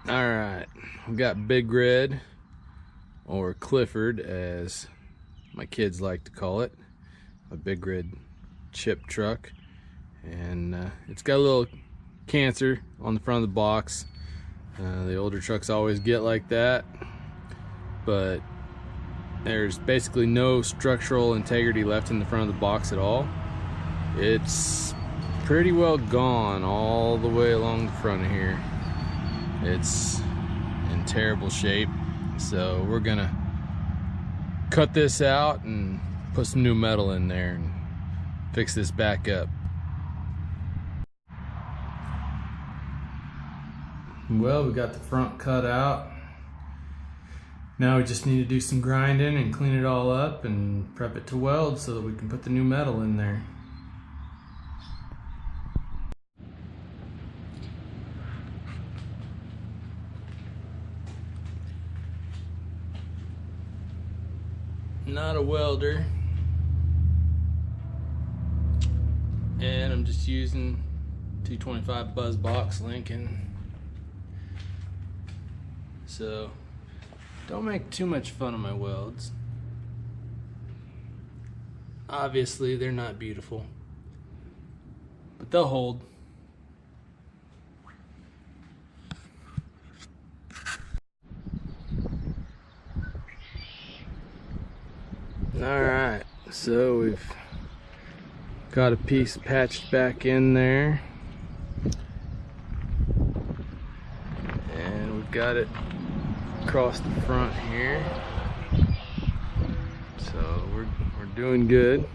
Alright, we've got Big Red, or Clifford as my kids like to call it, a Big Red chip truck, and it's got a little cancer on the front of the box. The older trucks always get like that, but there's basically no structural integrity left in the front of the box at all. It's pretty well gone all the way along the front of here. It's in terrible shape, so we're gonna cut this out and put some new metal in there and fix this back up. Well, we got the front cut out. Now we just need to do some grinding and clean it all up and prep it to weld so that we can put the new metal in there. Not a welder, and I'm just using 225 Buzzbox Lincoln, so don't make too much fun of my welds. Obviously they're not beautiful, but they'll hold. Alright, so we've got a piece patched back in there, and we've got it across the front here, so we're doing good.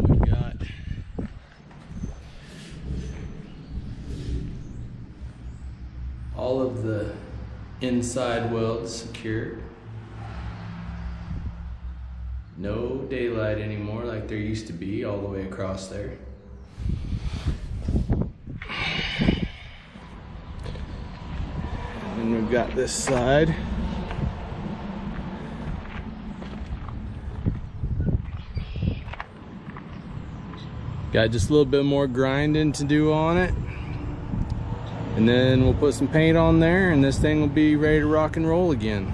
We've got all of the inside welds secured. No daylight anymore like there used to be all the way across there. And we've got this side. Got just a little bit more grinding to do on it. And then we'll put some paint on there and this thing will be ready to rock and roll again.